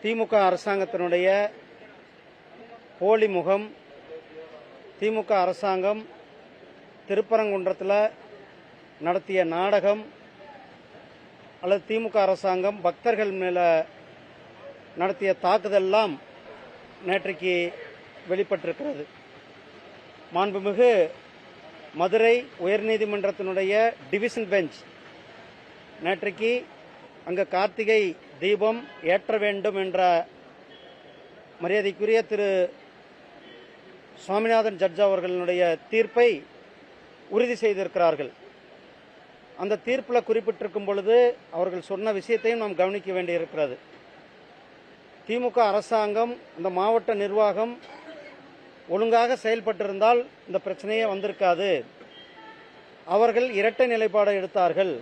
திமுக அரசாங்கத்தினுடைய போலி முகம். திமுக அரசாங்கம் திருப்பரங்குன்றத்தில் நடத்திய நாடகம் அல்லது திமுக அரசாங்கம் பக்தர்கள் மேல நடத்திய தாக்குதல்லாம் நேற்றைக்கு வெளிப்பட்டிருக்கிறது. மாண்புமிகு மதுரை உயர்நீதிமன்றத்தினுடைய டிவிஷன் பெஞ்ச் நேற்றைக்கு அங்கு கார்த்திகை தீபம் ஏற்ற வேண்டும் என்ற மரியாதைக்குரிய திரு சுவாமிநாதன் ஜட்ஜ் அவர்களுடைய தீர்ப்பை உறுதி செய்திருக்கிறார்கள். அந்த தீர்ப்பில் குறிப்பிட்டிருக்கும் பொழுது அவர்கள் சொன்ன விஷயத்தையும் நாம் கவனிக்க வேண்டியிருக்கிறது. திமுக அரசாங்கம், இந்த மாவட்ட நிர்வாகம் ஒழுங்காக செயல்பட்டிருந்தால் இந்த பிரச்சனையே வந்திருக்காது. அவர்கள் இரட்டை நிலைப்பாடு எடுத்தார்கள்.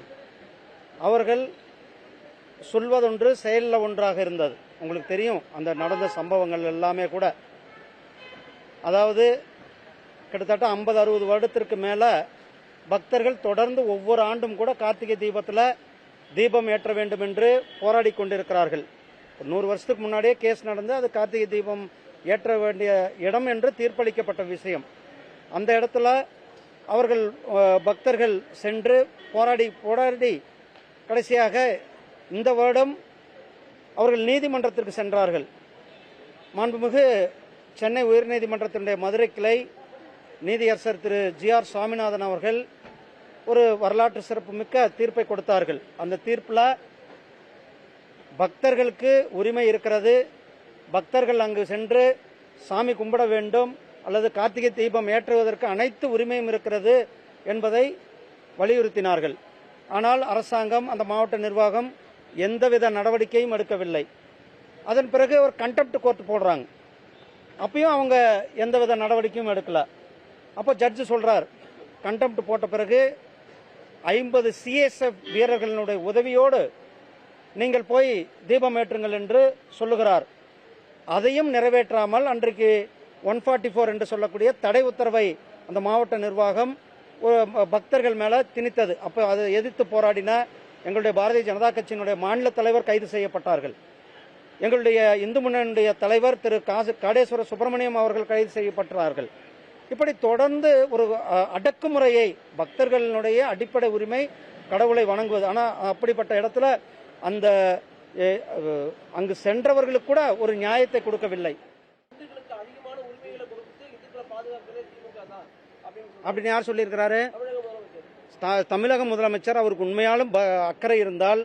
அவர்கள் சொல்வதொன்று செயலில் ஒன்றாக இருந்தது. உங்களுக்கு தெரியும் அந்த நடந்த சம்பவங்கள் எல்லாமே கூட. அதாவது கிட்டத்தட்ட 50-60 வருடத்திற்கு மேல பக்தர்கள் தொடர்ந்து ஒவ்வொரு ஆண்டும் கூட கார்த்திகை தீபத்தில் தீபம் ஏற்ற வேண்டும் என்று போராடி கொண்டிருக்கிறார்கள். 100 வருஷத்துக்கு முன்னாடியே கேஸ் நடந்து அது கார்த்திகை தீபம் ஏற்ற வேண்டிய இடம் என்று தீர்ப்பளிக்கப்பட்ட விஷயம். அந்த இடத்துல அவர்கள் பக்தர்கள் சென்று போராடி கடைசியாக இந்த வருடம் அவர்கள் நீதிமன்றத்திற்கு சென்றார்கள். மாண்புமிகு சென்னை உயர்நீதிமன்றத்தினுடைய மதுரை கிளை நீதியரசர் திரு ஜி.ஆர். சுவாமிநாதன் அவர்கள் ஒரு வரலாற்று சிறப்புமிக்க தீர்ப்பை கொடுத்தார்கள். அந்த தீர்ப்பில் பக்தர்களுக்கு உரிமை இருக்கிறது, பக்தர்கள் அங்கு சென்று சாமி கும்பிட வேண்டும் அல்லது கார்த்திகை தீபம் ஏற்றுவதற்கு அனைத்து உரிமையும் இருக்கிறது என்பதை வலியுறுத்தினார்கள். ஆனால் அரசாங்கம், அந்த மாவட்ட நிர்வாகம் எந்தவித நடவடிக்கையும் எடுக்கவில்லை. அதன் பிறகு ஒரு கண்டெம்ட் கோர்ட் போடுறாங்க. அப்பயும் அவங்க எந்தவித நடவடிக்கையும் எடுக்கல. அப்போ ஜட்ஜு சொல்றார், கண்டெம்ட் போட்ட பிறகு 50 சிஎஸ்எஃப் வீரர்களுடைய உதவியோடு நீங்கள் போய் தீபம் ஏற்றுங்கள் என்று சொல்லுகிறார். அதையும் நிறைவேற்றாமல் அன்றைக்கு 144 என்று சொல்லக்கூடிய தடை உத்தரவை அந்த மாவட்ட நிர்வாகம் பக்தர்கள் மேல திணித்தது. அப்போ அதை எதிர்த்து போராடின எங்களுடைய பாரதிய ஜனதா கட்சியினுடைய மாநில தலைவர் கைது செய்யப்பட்டார்கள். எங்களுடைய இந்து முன்னணியுடைய தலைவர் திரு காடேஸ்வர சுப்பிரமணியம் அவர்கள் கைது செய்யப்பட்டார்கள். இப்படி தொடர்ந்து ஒரு அடக்குமுறையை, பக்தர்களுடைய அடிப்படை உரிமை கடவுளை வணங்குவது. ஆனால் அப்படிப்பட்ட இடத்துல அந்த அங்கு சென்றவர்களுக்கு கூட ஒரு நியாயத்தை கொடுக்கவில்லை. அப்படின்னு யார் சொல்லியிருக்கிறாரு? தமிழக முதலமைச்சர். அவருக்கு உண்மையாலும் அக்கறை இருந்தால்,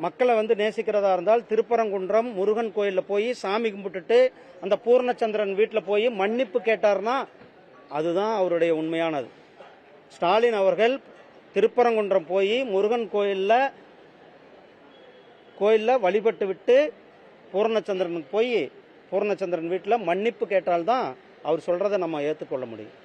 மக்களை நேசிக்கிறதா இருந்தால், திருப்பரங்குன்றம் முருகன் கோயிலில் போய் சாமி கும்பிட்டுட்டு அந்த பூர்ணச்சந்திரன் வீட்டில் போய் மன்னிப்பு கேட்டார்னா அதுதான் அவருடைய உண்மையானது. ஸ்டாலின் அவர்கள் திருப்பரங்குன்றம் போய் முருகன் கோயிலில் வழிபட்டு விட்டு பூர்ணச்சந்திரனுக்கு போய் பூர்ணச்சந்திரன் வீட்டில் மன்னிப்பு கேட்டால்தான் அவர் சொல்றதை நம்ம ஏற்றுக்கொள்ள முடியும்.